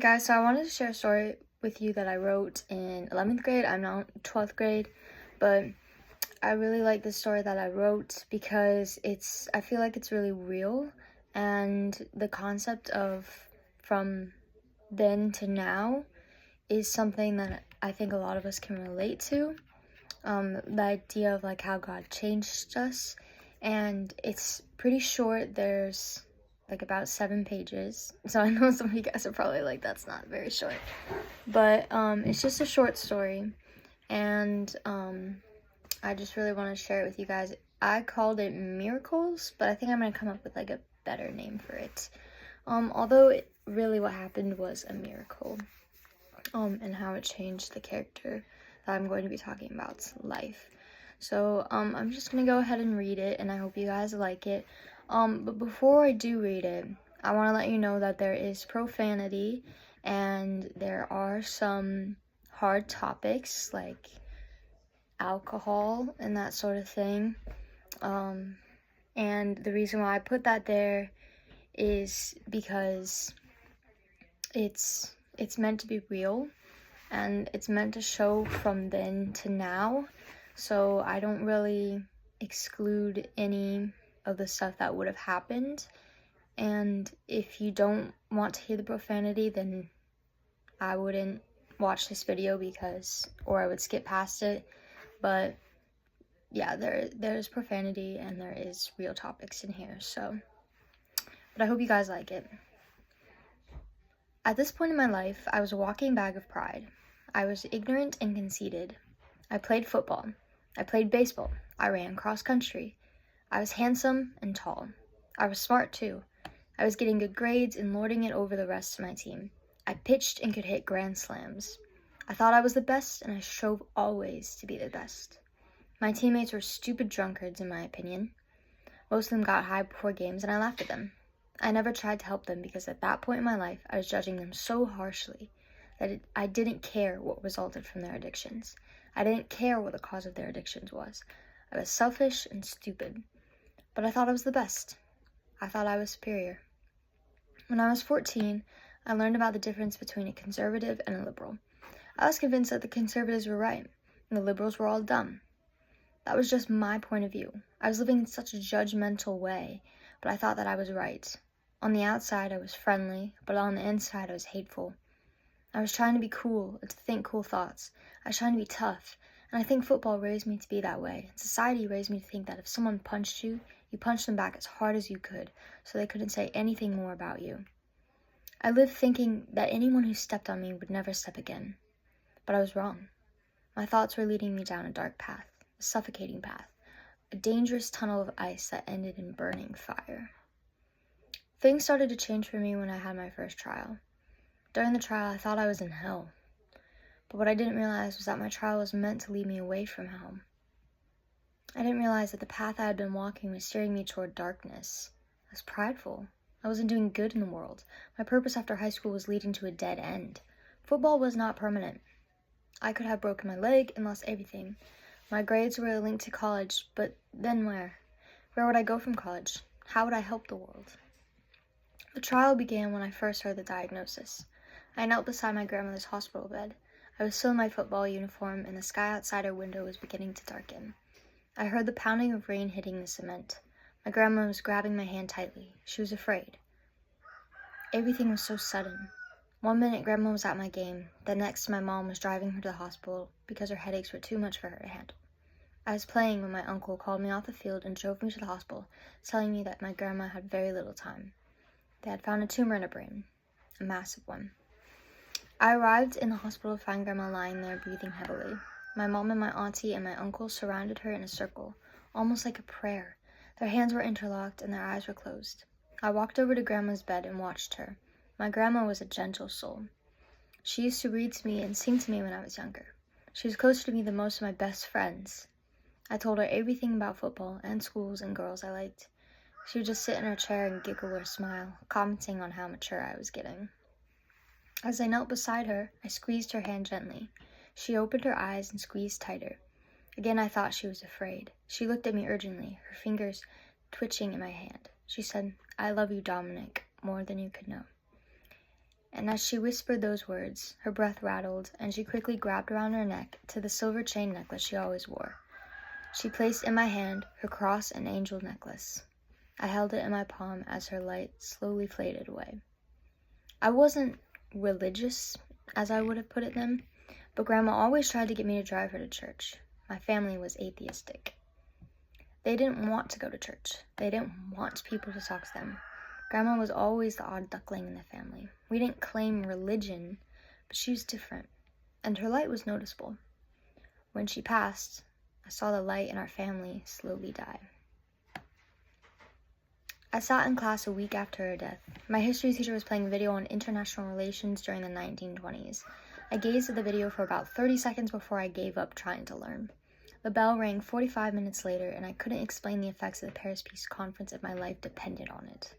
Guys, so I wanted to share a story with you that I wrote in 11th grade. I'm now 12th grade, but I really like this story that I wrote because I feel like it's really real, and the concept of from then to now is something that I think a lot of us can relate to. The idea of like how God changed us, and it's pretty short. There's like about 7 pages, so I know some of you guys are probably like, that's not very short, but it's just a short story, and I just really want to share it with you guys. I called it Miracles, but I think I'm gonna come up with like a better name for it. Although really what happened was a miracle, and how it changed the character that I'm going to be talking about's life. So I'm just gonna go ahead and read it, and I hope you guys like it. But before I do read it, I want to let you know that there is profanity, and there are some hard topics like alcohol and that sort of thing. And the reason why I put that there is because it's meant to be real, and it's meant to show from then to now, so I don't really exclude any of the stuff that would have happened. And if you don't want to hear the profanity, then I wouldn't watch this video, or I would skip past it. But yeah, there's profanity and there is real topics in here, but I hope you guys like it. At this point in my life, I was a walking bag of pride. I was ignorant and conceited. I played football. I played baseball. I ran cross country. I was handsome and tall. I was smart too. I was getting good grades and lording it over the rest of my team. I pitched and could hit grand slams. I thought I was the best, and I strove always to be the best. My teammates were stupid drunkards, in my opinion. Most of them got high before games, and I laughed at them. I never tried to help them because at that point in my life, I was judging them so harshly that I didn't care what resulted from their addictions. I didn't care what the cause of their addictions was. I was selfish and stupid. But I thought I was the best. I thought I was superior. When I was 14, I learned about the difference between a conservative and a liberal. I was convinced that the conservatives were right, and the liberals were all dumb. That was just my point of view. I was living in such a judgmental way, but I thought that I was right. On the outside, I was friendly, but on the inside, I was hateful. I was trying to be cool and to think cool thoughts. I was trying to be tough, and I think football raised me to be that way. Society raised me to think that if someone punched you, you punched them back as hard as you could, so they couldn't say anything more about you. I lived thinking that anyone who stepped on me would never step again. But I was wrong. My thoughts were leading me down a dark path, a suffocating path, a dangerous tunnel of ice that ended in burning fire. Things started to change for me when I had my first trial. During the trial, I thought I was in hell. But what I didn't realize was that my trial was meant to lead me away from hell. I didn't realize that the path I had been walking was steering me toward darkness. I was prideful. I wasn't doing good in the world. My purpose after high school was leading to a dead end. Football was not permanent. I could have broken my leg and lost everything. My grades were linked to college, but then where? Where would I go from college? How would I help the world? The trial began when I first heard the diagnosis. I knelt beside my grandmother's hospital bed. I was still in my football uniform, and the sky outside our window was beginning to darken. I heard the pounding of rain hitting the cement. My grandma was grabbing my hand tightly. She was afraid. Everything was so sudden. One minute, Grandma was at my game. The next, my mom was driving her to the hospital because her headaches were too much for her to handle. I was playing when my uncle called me off the field and drove me to the hospital, telling me that my grandma had very little time. They had found a tumor in her brain, a massive one. I arrived in the hospital to find Grandma lying there, breathing heavily. My mom and my auntie and my uncle surrounded her in a circle, almost like a prayer. Their hands were interlocked and their eyes were closed. I walked over to Grandma's bed and watched her. My grandma was a gentle soul. She used to read to me and sing to me when I was younger. She was closer to me than most of my best friends. I told her everything about football and schools and girls I liked. She would just sit in her chair and giggle or smile, commenting on how mature I was getting. As I knelt beside her, I squeezed her hand gently. She opened her eyes and squeezed tighter. Again, I thought she was afraid. She looked at me urgently, her fingers twitching in my hand. She said, "I love you, Dominic, more than you could know." And as she whispered those words, her breath rattled, and she quickly grabbed around her neck to the silver chain necklace she always wore. She placed in my hand her cross and angel necklace. I held it in my palm as her light slowly faded away. I wasn't religious, as I would have put it then, but Grandma always tried to get me to drive her to church. My family was atheistic. They didn't want to go to church. They didn't want people to talk to them. Grandma was always the odd duckling in the family. We didn't claim religion, but she was different, and her light was noticeable. When she passed, I saw the light in our family slowly die. I sat in class a week after her death. My history teacher was playing a video on international relations during the 1920s. I gazed at the video for about 30 seconds before I gave up trying to learn. The bell rang 45 minutes later, and I couldn't explain the effects of the Paris Peace Conference if my life depended on it.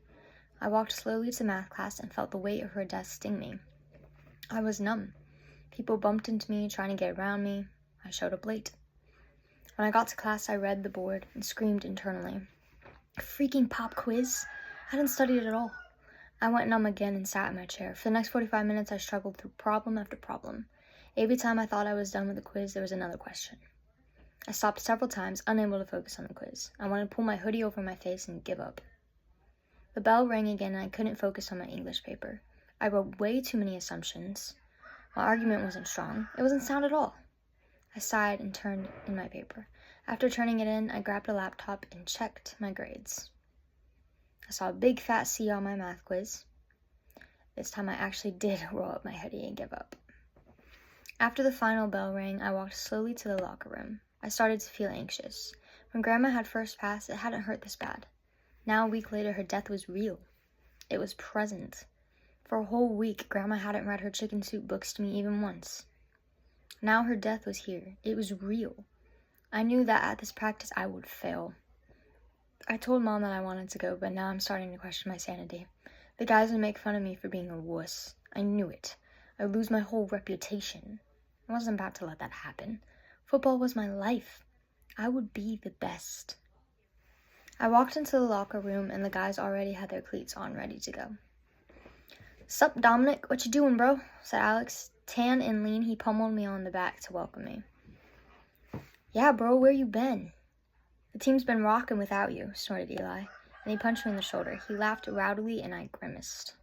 I walked slowly to math class and felt the weight of her death sting me. I was numb. People bumped into me, trying to get around me. I showed up late. When I got to class, I read the board and screamed internally. A freaking pop quiz? I hadn't studied at all. I went numb again and sat in my chair. For the next 45 minutes, I struggled through problem after problem. Every time I thought I was done with the quiz, there was another question. I stopped several times, unable to focus on the quiz. I wanted to pull my hoodie over my face and give up. The bell rang again, and I couldn't focus on my English paper. I wrote way too many assumptions. My argument wasn't strong. It wasn't sound at all. I sighed and turned in my paper. After turning it in, I grabbed a laptop and checked my grades. I saw a big fat C on my math quiz. This time I actually did roll up my hoodie and give up. After the final bell rang, I walked slowly to the locker room. I started to feel anxious. When Grandma had first passed, it hadn't hurt this bad. Now, a week later, her death was real. It was present. For a whole week, Grandma hadn't read her chicken soup books to me even once. Now her death was here. It was real. I knew that at this practice I would fail. I told Mom that I wanted to go, but now I'm starting to question my sanity. The guys would make fun of me for being a wuss. I knew it. I would lose my whole reputation. I wasn't about to let that happen. Football was my life. I would be the best. I walked into the locker room, and the guys already had their cleats on, ready to go. "Sup, Dominic? What you doing, bro?" said Alex. Tan and lean, he pummeled me on the back to welcome me. "Yeah, bro, where you been?" "The team's been rocking without you," snorted Eli, and he punched me in the shoulder. He laughed rowdily, and I grimaced.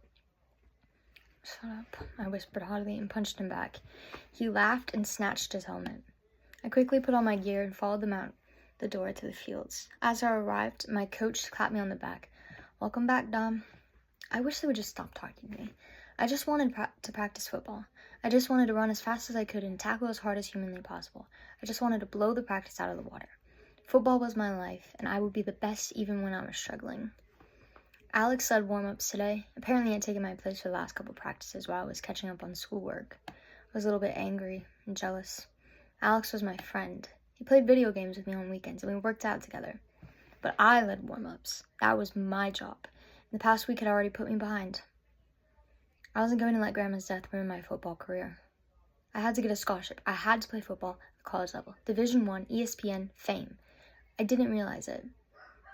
"Shut up," I whispered haughtily and punched him back. He laughed and snatched his helmet. I quickly put on my gear and followed them out the door to the fields. As I arrived, my coach clapped me on the back. "Welcome back, Dom." I wish they would just stop talking to me. I just wanted to practice football. I just wanted to run as fast as I could and tackle as hard as humanly possible. I just wanted to blow the practice out of the water. Football was my life, and I would be the best even when I was struggling. Alex led warm-ups today. Apparently, he had taken my place for the last couple practices while I was catching up on schoolwork. I was a little bit angry and jealous. Alex was my friend. He played video games with me on weekends, and we worked out together. But I led warm-ups. That was my job. The past week had already put me behind. I wasn't going to let Grandma's death ruin my football career. I had to get a scholarship. I had to play football at college level. Division I, ESPN, fame. I didn't realize it.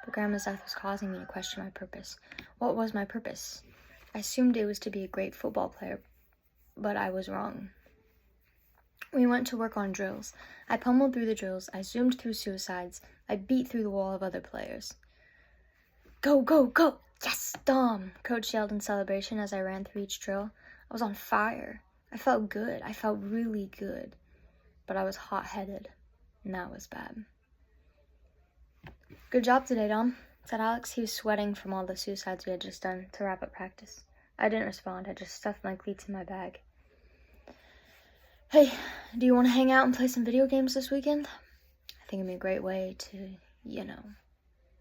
But Grandma's death was causing me to question my purpose. What was my purpose? I assumed it was to be a great football player, but I was wrong. We went to work on drills. I pummeled through the drills. I zoomed through suicides. I beat through the wall of other players. "Go, go, go! Yes, Dom!" Coach yelled in celebration as I ran through each drill. I was on fire. I felt good. I felt really good. But I was hot-headed, and that was bad. "Good job today, Dom," said Alex. He was sweating from all the suicides we had just done to wrap up practice. I didn't respond. I just stuffed my cleats in my bag. "Hey, do you want to hang out and play some video games this weekend?" I think it'd be a great way to,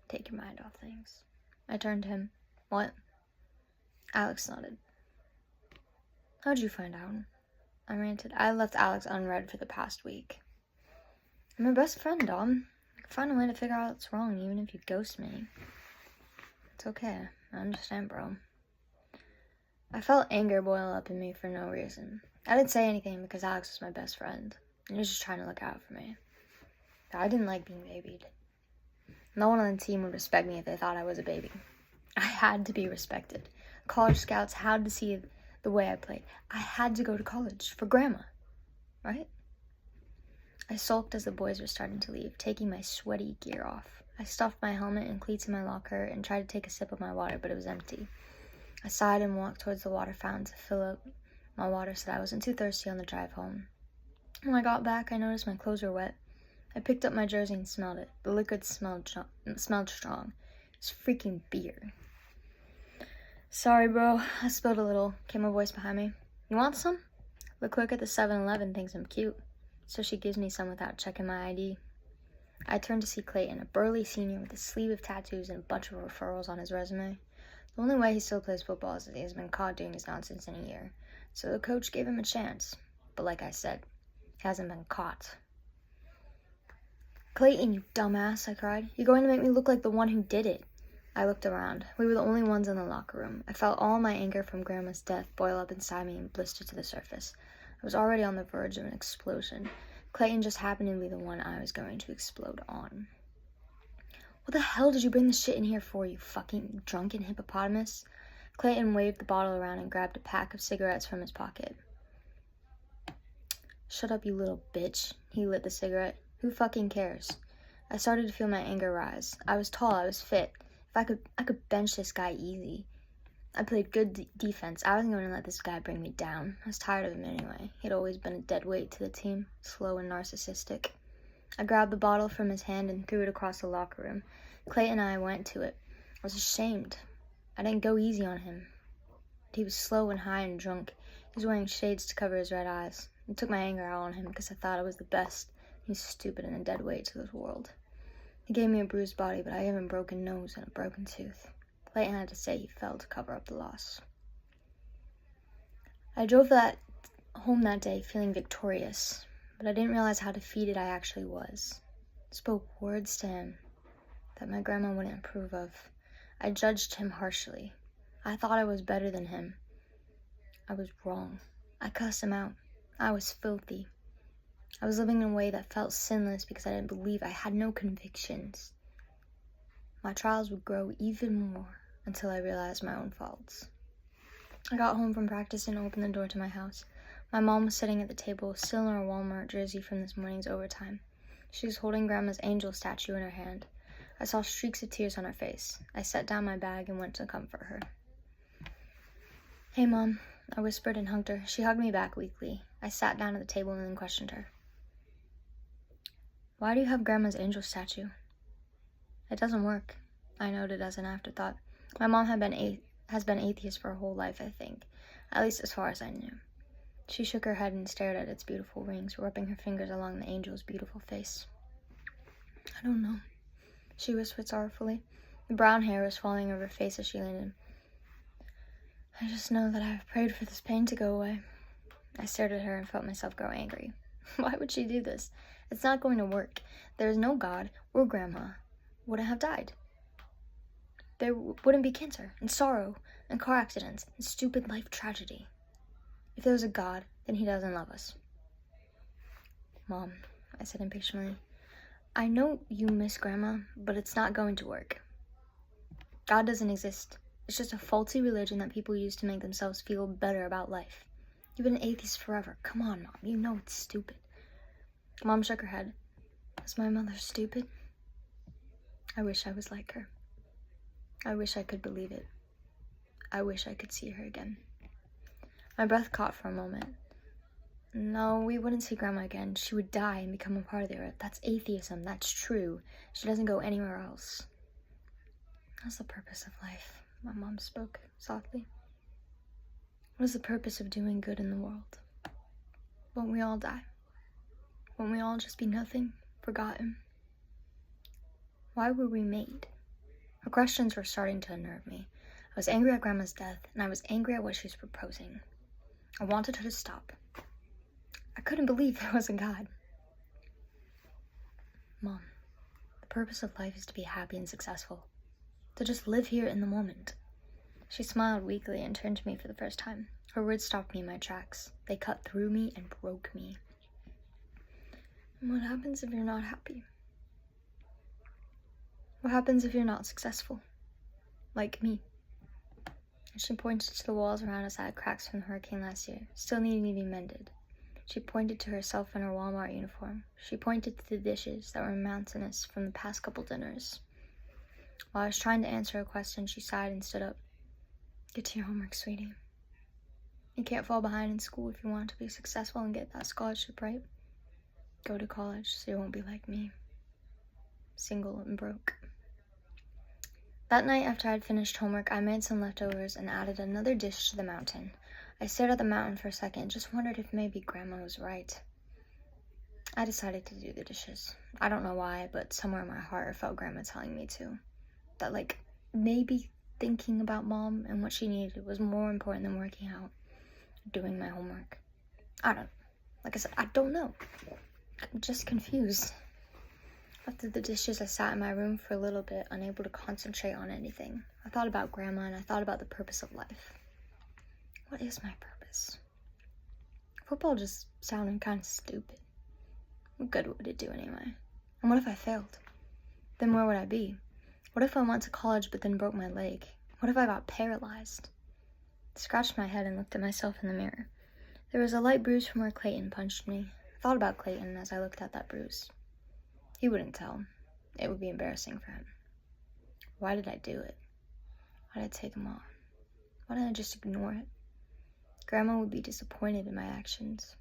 take your mind off things. I turned to him. "What?" Alex nodded. "How'd you find out?" I ranted. I left Alex unread for the past week. "I'm your best friend, Dom. I can find a way to figure out what's wrong, even if you ghost me." "It's okay. I understand, bro." I felt anger boil up in me for no reason. I didn't say anything because Alex was my best friend, and he was just trying to look out for me. But I didn't like being babied. No one on the team would respect me if they thought I was a baby. I had to be respected. College scouts had to see the way I played. I had to go to college for Grandma, right? I sulked as the boys were starting to leave, taking my sweaty gear off. I stuffed my helmet and cleats in my locker and tried to take a sip of my water, but it was empty. I sighed and walked towards the water fountain to fill up my water so that I wasn't too thirsty on the drive home. When I got back, I noticed my clothes were wet. I picked up my jersey and smelled it. The liquid smelled strong. It was freaking beer. Sorry, bro. I spilled a little, came a voice behind me. You want some? The clerk at the 7-Eleven thinks I'm cute, so she gives me some without checking my ID. I turned to see Clayton, a burly senior with a sleeve of tattoos and a bunch of referrals on his resume. The only way he still plays football is that he has been caught doing his nonsense in a year, so the coach gave him a chance. But like I said, he hasn't been caught. Clayton, you dumbass, I cried. You're going to make me look like the one who did it. I looked around. We were the only ones in the locker room. I felt all my anger from Grandma's death boil up inside me and blister to the surface. I was already on the verge of an explosion. Clayton just happened to be the one I was going to explode on. What the hell did you bring this shit in here for, you fucking drunken hippopotamus? Clayton waved the bottle around and grabbed a pack of cigarettes from his pocket. Shut up, you little bitch. He lit the cigarette. Who fucking cares? I started to feel my anger rise. I was tall, I was fit. If I could bench this guy easy. I played good defense. I wasn't going to let this guy bring me down. I was tired of him anyway. He'd always been a dead weight to the team, slow and narcissistic. I grabbed the bottle from his hand and threw it across the locker room. Clayton and I went to it. I was ashamed. I didn't go easy on him. He was slow and high and drunk. He was wearing shades to cover his red eyes. I took my anger out on him because I thought I was the best. He's stupid and a dead weight to this world. He gave me a bruised body, but I gave him a broken nose and a broken tooth. Clayton had to say he fell to cover up the loss. I drove home that day feeling victorious, but I didn't realize how defeated I actually was. I spoke words to him that my grandma wouldn't approve of. I judged him harshly. I thought I was better than him. I was wrong. I cussed him out. I was filthy. I was living in a way that felt sinless because I didn't believe. I had no convictions. My trials would grow even more until I realized my own faults. I got home from practice and opened the door to my house. My mom was sitting at the table, still in her Walmart jersey from this morning's overtime. She was holding Grandma's angel statue in her hand. I saw streaks of tears on her face. I set down my bag and went to comfort her. Hey, Mom, I whispered and hugged her. She hugged me back weakly. I sat down at the table and then questioned her. Why do you have Grandma's angel statue? It doesn't work, I noted as an afterthought. My mom has been atheist for her whole life, I think, at least as far as I knew. She shook her head and stared at its beautiful rings, rubbing her fingers along the angel's beautiful face. I don't know, she whispered sorrowfully. The brown hair was falling over her face as she leaned in. I just know that I have prayed for this pain to go away. I stared at her and felt myself grow angry. Why would she do this? It's not going to work. There is no God or Grandma wouldn't have died. There wouldn't be cancer and sorrow and car accidents and stupid life tragedy. If there was a God, then he doesn't love us. Mom, I said impatiently, I know you miss Grandma, but it's not going to work. God doesn't exist. It's just a faulty religion that people use to make themselves feel better about life. You've been an atheist forever. Come on, Mom. You know it's stupid. Mom shook her head. Is my mother stupid? I wish I was like her. I wish I could believe it. I wish I could see her again. My breath caught for a moment. No, we wouldn't see Grandma again. She would die and become a part of the earth. That's atheism. That's true. She doesn't go anywhere else. What's the purpose of life? My mom spoke softly. What is the purpose of doing good in the world? Won't we all die? Won't we all just be nothing, forgotten? Why were we made? Her questions were starting to unnerve me. I was angry at Grandma's death, and I was angry at what she was proposing. I wanted her to stop. I couldn't believe there was a God. Mom, the purpose of life is to be happy and successful. To just live here in the moment. She smiled weakly and turned to me for the first time. Her words stopped me in my tracks. They cut through me and broke me. And what happens if you're not happy? What happens if you're not successful? Like me. She pointed to the walls around us that had cracks from the hurricane last year, still needing to be mended. She pointed to herself in her Walmart uniform. She pointed to the dishes that were mountainous from the past couple dinners. While I was trying to answer her question, she sighed and stood up. Get to your homework, sweetie. You can't fall behind in school if you want to be successful and get that scholarship, right? Go to college so you won't be like me, single and broke. That night, after I'd finished homework, I made some leftovers and added another dish to the mountain. I stared at the mountain for a second and just wondered if maybe Grandma was right. I decided to do the dishes. I don't know why, but somewhere in my heart I felt Grandma telling me to. That, like, maybe thinking about Mom and what she needed was more important than working out, doing my homework. I don't, like I said, I don't know. I'm just confused. After the dishes, I sat in my room for a little bit, unable to concentrate on anything. I thought about Grandma and I thought about the purpose of life. What is my purpose? Football just sounded kind of stupid. What good would it do anyway? And what if I failed? Then where would I be? What if I went to college but then broke my leg? What if I got paralyzed? I scratched my head and looked at myself in the mirror. There was a light bruise from where Clayton punched me. I thought about Clayton as I looked at that bruise. He wouldn't tell. It would be embarrassing for him. Why did I do it? Why did I take him on? Why didn't I just ignore it? Grandma would be disappointed in my actions.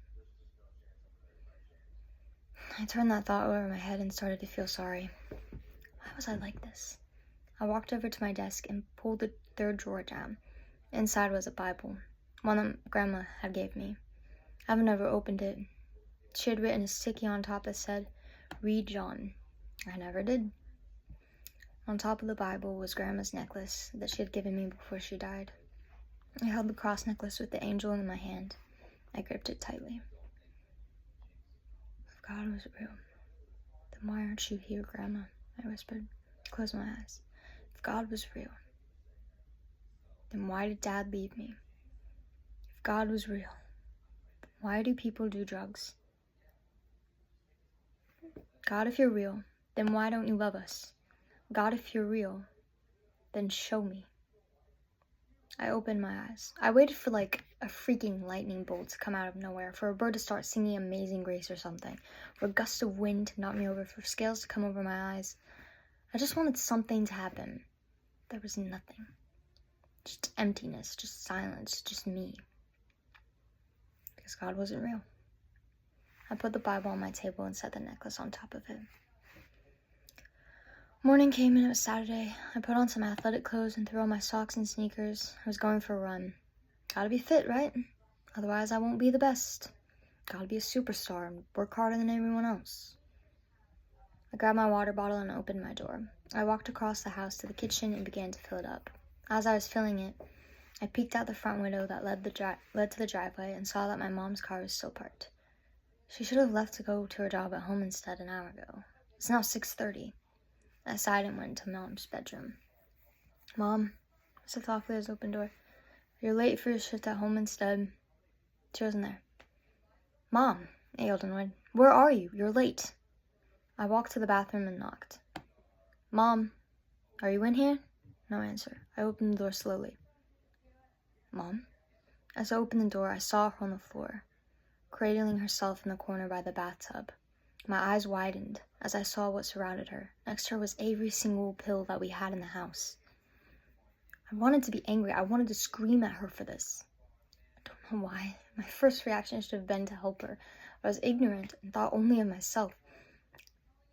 I turned that thought over my head and started to feel sorry. Why was I like this? I walked over to my desk and pulled the third drawer down. Inside was a Bible, one that Grandma had gave me. I haven't ever opened it. She had written a sticky on top that said, "Read John." I never did. On top of the Bible was Grandma's necklace that she had given me before she died. I held the cross necklace with the angel in my hand. I gripped it tightly. If God was real, then why aren't you here, Grandma? I whispered. Closed my eyes. If God was real, then why did Dad leave me? If God was real, why do people do drugs? God, if you're real, then why don't you love us? God, if you're real, then show me. I opened my eyes. I waited for like a freaking lightning bolt to come out of nowhere, for a bird to start singing Amazing Grace or something, for a gust of wind to knock me over, for scales to come over my eyes. I just wanted something to happen. There was nothing. Just emptiness, just silence, just me. Because God wasn't real. I put the Bible on my table and set the necklace on top of it. Morning came and it was Saturday. I put on some athletic clothes and threw on my socks and sneakers. I was going for a run. Gotta be fit, right? Otherwise I won't be the best. Gotta be a superstar and work harder than everyone else. I grabbed my water bottle and opened my door. I walked across the house to the kitchen and began to fill it up. As I was filling it, I peeked out the front window that led to the driveway and saw that my mom's car was still parked. She should have left to go to her job at home instead an hour ago. It's now 6:30. I sighed and went to Mom's bedroom. Mom, I said softly as I opened the door, you're late for your shift at home instead. She wasn't there. Mom, I yelled annoyed, where are you? You're late. I walked to the bathroom and knocked. Mom, are you in here? No answer. I opened the door slowly. Mom? As I opened the door, I saw her on the floor, cradling herself in the corner by the bathtub. My eyes widened as I saw what surrounded her. Next to her was every single pill that we had in the house. I wanted to be angry. I wanted to scream at her for this. I don't know why. My first reaction should have been to help her. I was ignorant and thought only of myself.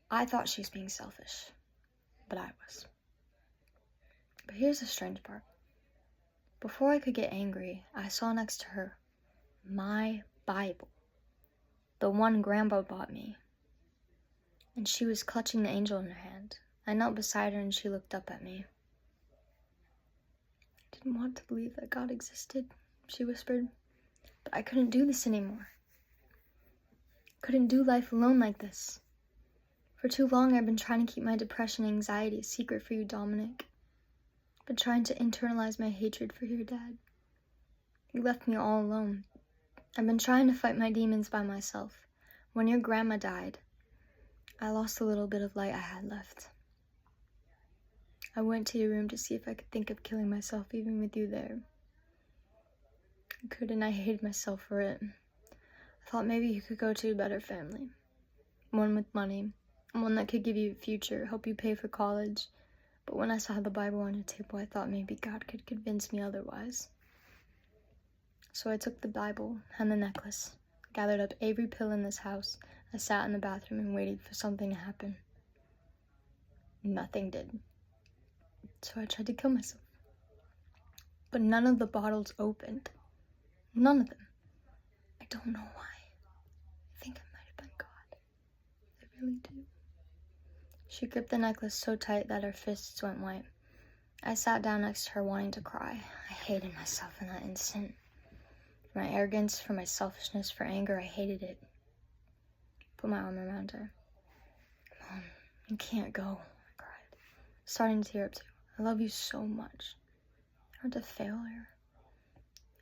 I thought she was being selfish, but I was. But here's the strange part. Before I could get angry, I saw next to her my Bible, the one Grandpa bought me. And she was clutching the angel in her hand. I knelt beside her and she looked up at me. I didn't want to believe that God existed, she whispered, but I couldn't do this anymore. Couldn't do life alone like this. For too long I've been trying to keep my depression and anxiety a secret for you, Dominic. I've been trying to internalize my hatred for your dad. You left me all alone. I've been trying to fight my demons by myself. When your grandma died, I lost a little bit of light I had left. I went to your room to see if I could think of killing myself even with you there. I couldn't. I hated myself for it. I thought maybe you could go to a better family. One with money. One that could give you a future, help you pay for college. But when I saw the Bible on your table, I thought maybe God could convince me otherwise. So I took the Bible and the necklace, gathered up every pill in this house. I sat in the bathroom and waited for something to happen. Nothing did. So I tried to kill myself. But none of the bottles opened. None of them. I don't know why. I think it might have been God. I really do. She gripped the necklace so tight that her fists went white. I sat down next to her wanting to cry. I hated myself in that instant. For my arrogance, for my selfishness, for anger, I hated it. Put my arm around her. Mom, you can't go, I cried, starting to tear up too. I love you so much. You aren't a failure.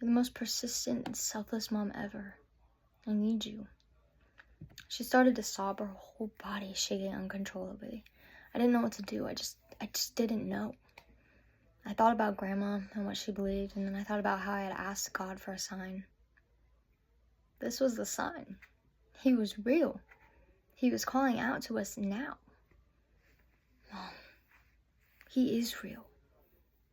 You're the most persistent and selfless mom ever. I need you. She started to sob, her whole body shaking uncontrollably. I didn't know what to do. I just didn't know. I thought about Grandma and what she believed, and then I thought about how I had asked God for a sign. This was the sign. He was real. He was calling out to us now. Mom, He is real.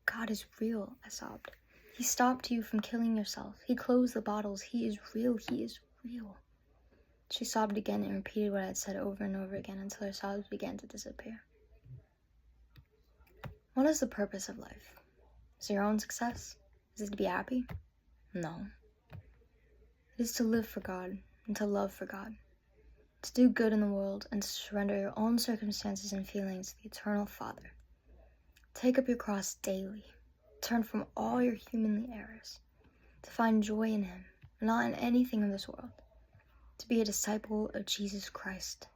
God is real, I sobbed. He stopped you from killing yourself. He closed the bottles. He is real. He is real. She sobbed again and repeated what I had said over and over again until her sobs began to disappear. What is the purpose of life? Is it your own success? Is it to be happy? No. It is to live for God and to love for God. To do good in the world and to surrender your own circumstances and feelings to the eternal Father. Take up your cross daily. Turn from all your humanly errors. To find joy in Him, not in anything of this world. To be a disciple of Jesus Christ,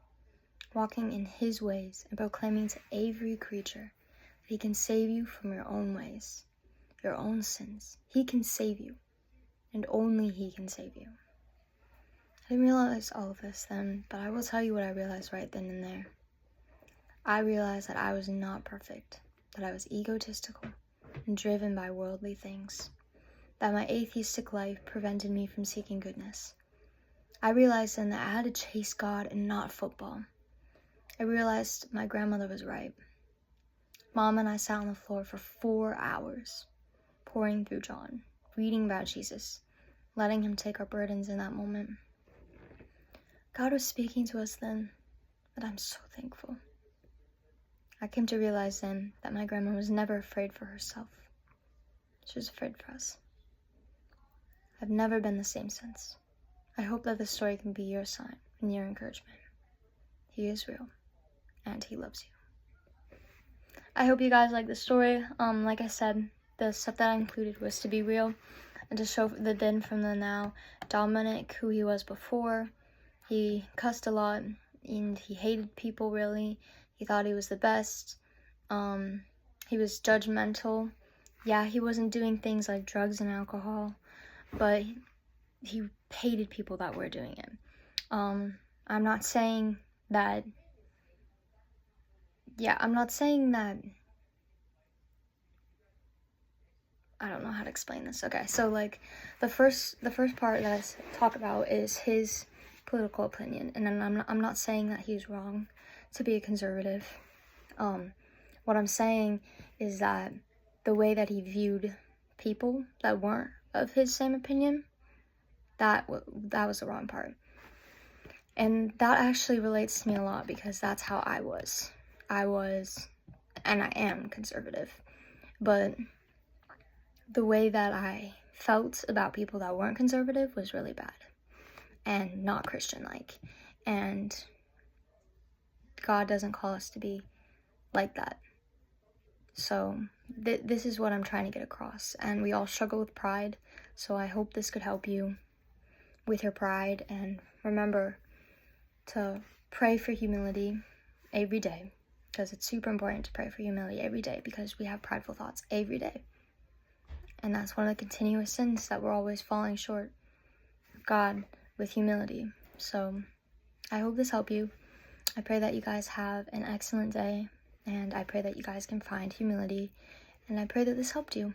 walking in His ways and proclaiming to every creature that He can save you from your own ways, your own sins. He can save you, and only He can save you. I didn't realize all of this then, but I will tell you what I realized right then and there. I realized that I was not perfect, that I was egotistical and driven by worldly things, that my atheistic life prevented me from seeking goodness. I realized then that I had to chase God and not football. I realized my grandmother was right. Mom and I sat on the floor for 4 hours, pouring through John, reading about Jesus, letting Him take our burdens in that moment. God was speaking to us then, and I'm so thankful. I came to realize then that my grandma was never afraid for herself. She was afraid for us. I've never been the same since. I hope that this story can be your sign and your encouragement. He is real, and He loves you. I hope you guys like the story. Like I said, the stuff that I included was to be real and to show the then from the now. Dominic, who he was before, he cussed a lot and he hated people really. He thought he was the best. He was judgmental. Yeah, he wasn't doing things like drugs and alcohol, but he hated people that were doing it. I'm not saying that, I don't know how to explain this. Okay, so like the first part that I talk about is his political opinion, and then I'm not saying that he's wrong to be a conservative. What I'm saying is that the way that he viewed people that weren't of his same opinion, that was the wrong part. And that actually relates to me a lot because that's how I was. And I am conservative. But the way that I felt about people that weren't conservative was really bad and not Christian-like. And God doesn't call us to be like that. So this is what I'm trying to get across. And we all struggle with pride. So I hope this could help you with your pride. And remember to pray for humility every day. Because it's super important to pray for humility every day. Because we have prideful thoughts every day. And that's one of the continuous sins that we're always falling short of God with humility. So I hope this helped you. I pray that you guys have an excellent day. And I pray that you guys can find humility. And I pray that this helped you.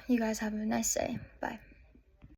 You guys have a nice day. Bye.